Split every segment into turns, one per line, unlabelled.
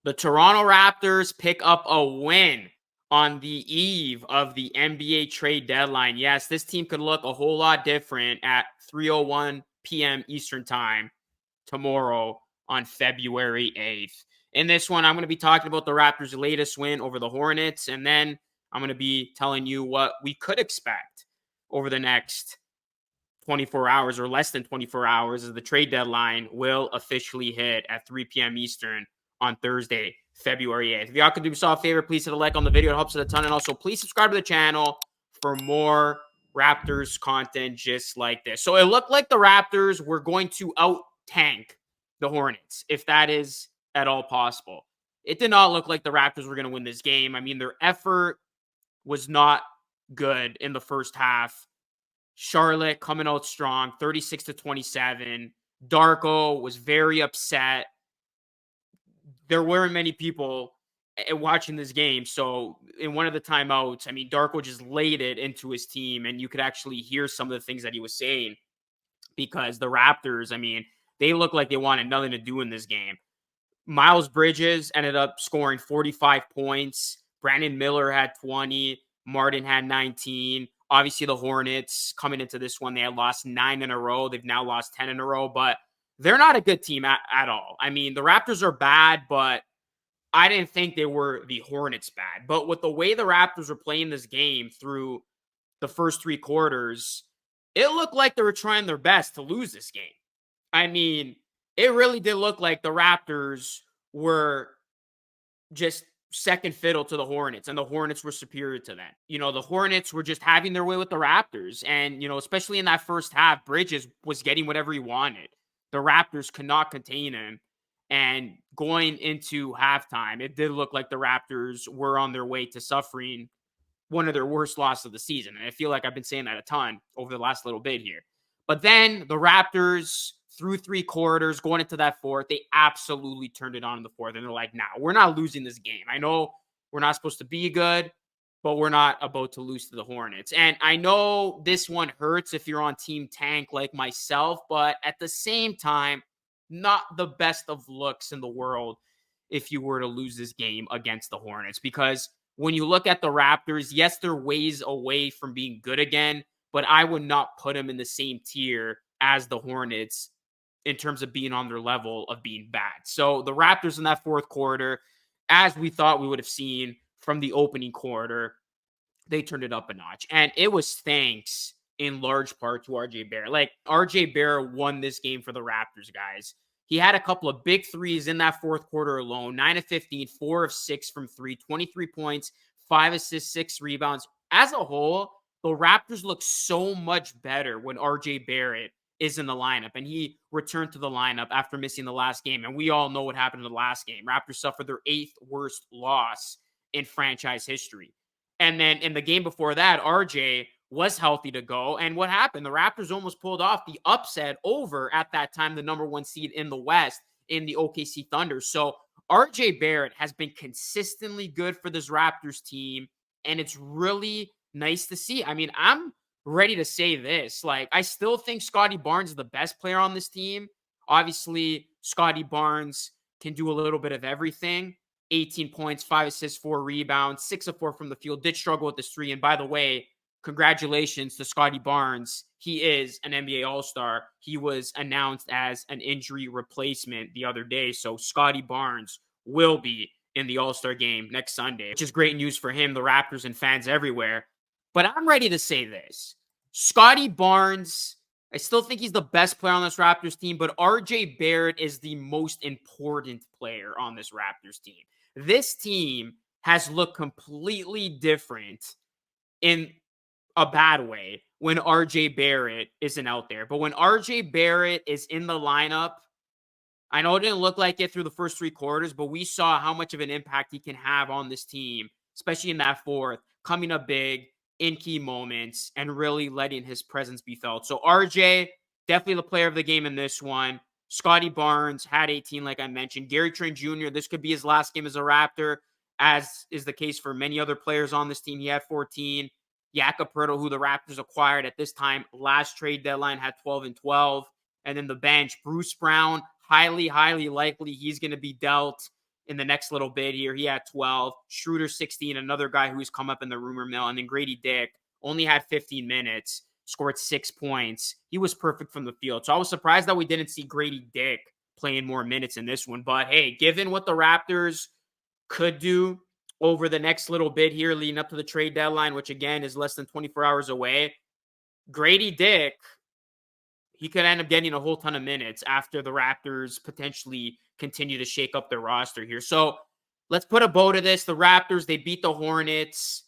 The Toronto Raptors pick up a win on the eve of the NBA trade deadline. Yes, this team could look a whole lot different at 3:01 p.m. Eastern Time tomorrow on February 8th. In this one, I'm going to be talking about the Raptors' latest win over the Hornets, and then I'm going to be telling you what we could expect over the next 24 hours or less than 24 hours as the trade deadline will officially hit at 3 p.m. Eastern on Thursday, February 8th. If y'all could do yourself a favor, please hit a like on the video. It helps us a ton. And also, please subscribe to the channel for more Raptors content just like this. So it looked like the Raptors were going to out-tank the Hornets, if that is at all possible. It did not look like the Raptors were going to win this game. I mean, their effort was not good in the first half. Charlotte coming out strong, 36-27. Darko was very upset. There weren't many people watching this game. So in one of the timeouts, I mean, Darko just laid it into his team, and you could actually hear some of the things that he was saying because the Raptors, I mean, they looked like they wanted nothing to do in this game. Miles Bridges ended up scoring 45 points. Brandon Miller had 20. Martin had 19. Obviously, the Hornets coming into this one, they had lost 9 in a row. They've now lost 10 in a row, but they're not a good team at all. I mean, the Raptors are bad, but I didn't think they were the Hornets bad. But with the way the Raptors were playing this game through the first 3 quarters, it looked like they were trying their best to lose this game. I mean, it really did look like the Raptors were just second fiddle to the Hornets, and the Hornets were superior to them. You know, the Hornets were just having their way with the Raptors, and, you know, especially in that first half, Bridges was getting whatever he wanted. The Raptors could not contain him, and going into halftime, it did look like the Raptors were on their way to suffering one of their worst losses of the season, and I feel like I've been saying that a ton over the last little bit here. But then the Raptors, through 3 quarters, going into that fourth, they absolutely turned it on in the fourth. And they're like, nah, we're not losing this game. I know we're not supposed to be good, but we're not about to lose to the Hornets. And I know this one hurts if you're on Team Tank like myself, but at the same time, not the best of looks in the world if you were to lose this game against the Hornets. Because when you look at the Raptors, yes, they're ways away from being good again, but I would not put them in the same tier as the Hornets in terms of being on their level of being bad. So the Raptors in that fourth quarter, as we thought we would have seen from the opening quarter, they turned it up a notch. And it was thanks in large part to RJ Barrett. Like, RJ Barrett won this game for the Raptors, guys. He had a couple of big threes in that fourth quarter alone. 9 of 15, 4 of 6 from 3, 23 points, 5 assists, 6 rebounds. As a whole, the Raptors look so much better when RJ Barrett is in the lineup, and he returned to the lineup after missing the last game. And we all know what happened in the last game. Raptors suffered their 8th worst loss in franchise history. And then in the game before that, RJ was healthy to go. And what happened? The Raptors almost pulled off the upset over, at that time, the number 1 seed in the West in the OKC Thunder. So RJ Barrett has been consistently good for this Raptors team, and it's really nice to see. I mean, I'm ready to say this. Like, I still think Scottie Barnes is the best player on this team. Obviously, Scottie Barnes can do a little bit of everything. 18 points, 5 assists, 4 rebounds, 6 of 4 from the field. Did struggle with this 3. And by the way, congratulations to Scottie Barnes. He is an NBA All-Star. He was announced as an injury replacement the other day. So Scottie Barnes will be in the All-Star game next Sunday, which is great news for him, the Raptors, and fans everywhere. But I'm ready to say this. Scottie Barnes, I still think he's the best player on this Raptors team, but RJ Barrett is the most important player on this Raptors team. This team has looked completely different in a bad way when RJ Barrett isn't out there. But when RJ Barrett is in the lineup, I know it didn't look like it through the first 3 quarters, but we saw how much of an impact he can have on this team, especially in that fourth, coming up big in key moments and really letting his presence be felt. So RJ, definitely the player of the game in this one. Scottie Barnes had 18, like I mentioned. Gary Trent Jr., this could be his last game as a Raptor, as is the case for many other players on this team. He had 14. Jakob Poeltl, who the Raptors acquired at this time last trade deadline, had 12 and 12. And then the bench, Bruce Brown, highly likely he's going to be dealt in the next little bit here. He had 12. Schroeder 16, another guy who's come up in the rumor mill. And then Grady Dick only had 15 minutes, scored 6 points. He was perfect from the field. So I was surprised that we didn't see Grady Dick playing more minutes in this one. But hey, given what the Raptors could do over the next little bit here leading up to the trade deadline, which again is less than 24 hours away, Grady Dick, he could end up getting a whole ton of minutes after the Raptors potentially continue to shake up their roster here. So let's put a bow to this. The Raptors, they beat the Hornets,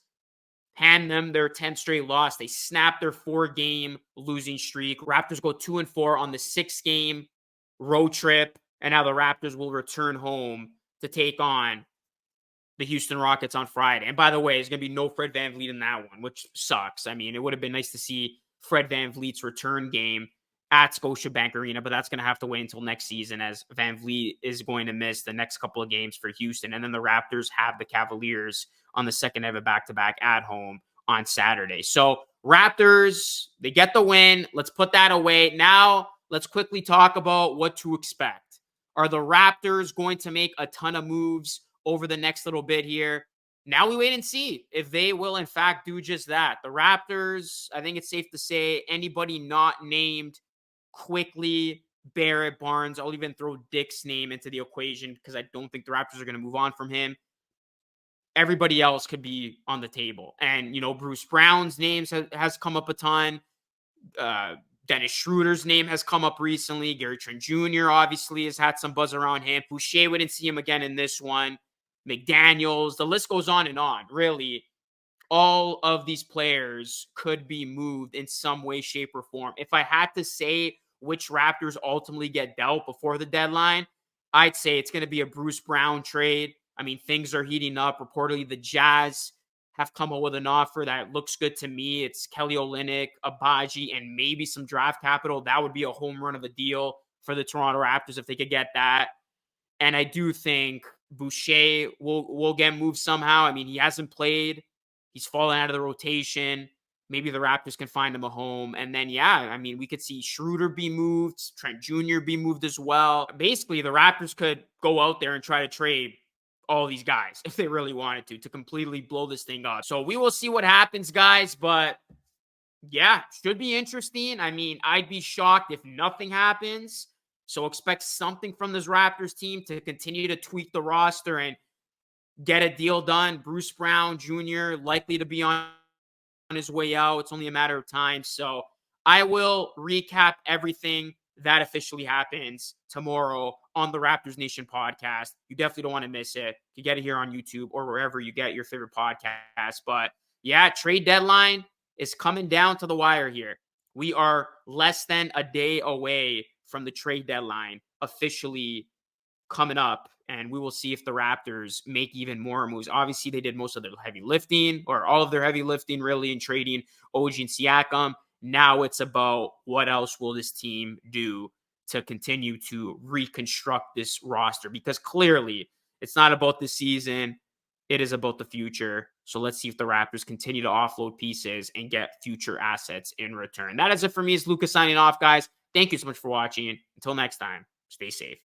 hand them their 10th straight loss. They snapped their 4-game losing streak. Raptors go 2-4 on the 6-game road trip. And now the Raptors will return home to take on the Houston Rockets on Friday. And by the way, there's going to be no Fred VanVleet in that one, which sucks. I mean, it would have been nice to see Fred VanVleet's return game at Scotiabank Arena, but that's going to have to wait until next season, as VanVleet is going to miss the next couple of games for Houston. And then the Raptors have the Cavaliers on the second of a back-to-back at home on Saturday. So Raptors, they get the win. Let's put that away. Now let's quickly talk about what to expect. Are the Raptors going to make a ton of moves over the next little bit here? Now we wait and see if they will, in fact, do just that. The Raptors, I think it's safe to say, anybody not named Quickly, Barrett, Barnes, I'll even throw Dick's name into the equation because I don't think the Raptors are going to move on from him. Everybody else could be on the table. And, Bruce Brown's name has come up a ton. Dennis Schroeder's name has come up recently. Gary Trent Jr. obviously has had some buzz around him. Boucher, we didn't see him again in this one. McDaniels, the list goes on and on. Really, all of these players could be moved in some way, shape, or form. If I had to say which Raptors ultimately get dealt before the deadline, I'd say it's going to be a Bruce Brown trade. I mean, things are heating up. Reportedly, the Jazz have come up with an offer that looks good to me. It's Kelly Olynyk, Abaji, and maybe some draft capital. That would be a home run of a deal for the Toronto Raptors if they could get that. And I do think Boucher will get moved somehow. I mean, he hasn't played. He's fallen out of the rotation. Maybe the Raptors can find him a home. And then, we could see Schroeder be moved, Trent Jr. be moved as well. Basically, the Raptors could go out there and try to trade all these guys if they really wanted to completely blow this thing up. So we will see what happens, guys. But should be interesting. I mean, I'd be shocked if nothing happens. So expect something from this Raptors team to continue to tweak the roster and get a deal done. Bruce Brown Jr. likely to be on his way out. It's only a matter of time. So I will recap everything that officially happens tomorrow on the Raptors Nation podcast. You definitely don't want to miss it. You get it here on YouTube or wherever you get your favorite podcast. But trade deadline is coming down to the wire here. We are less than a day away from the trade deadline officially coming up. And we will see if the Raptors make even more moves. Obviously, they did most of their heavy lifting, or all of their heavy lifting, really, in trading OG and Siakam. Now it's about what else will this team do to continue to reconstruct this roster. Because clearly, it's not about the season. It is about the future. So let's see if the Raptors continue to offload pieces and get future assets in return. That is it for me. It's Lucas signing off, guys. Thank you so much for watching. Until next time, stay safe.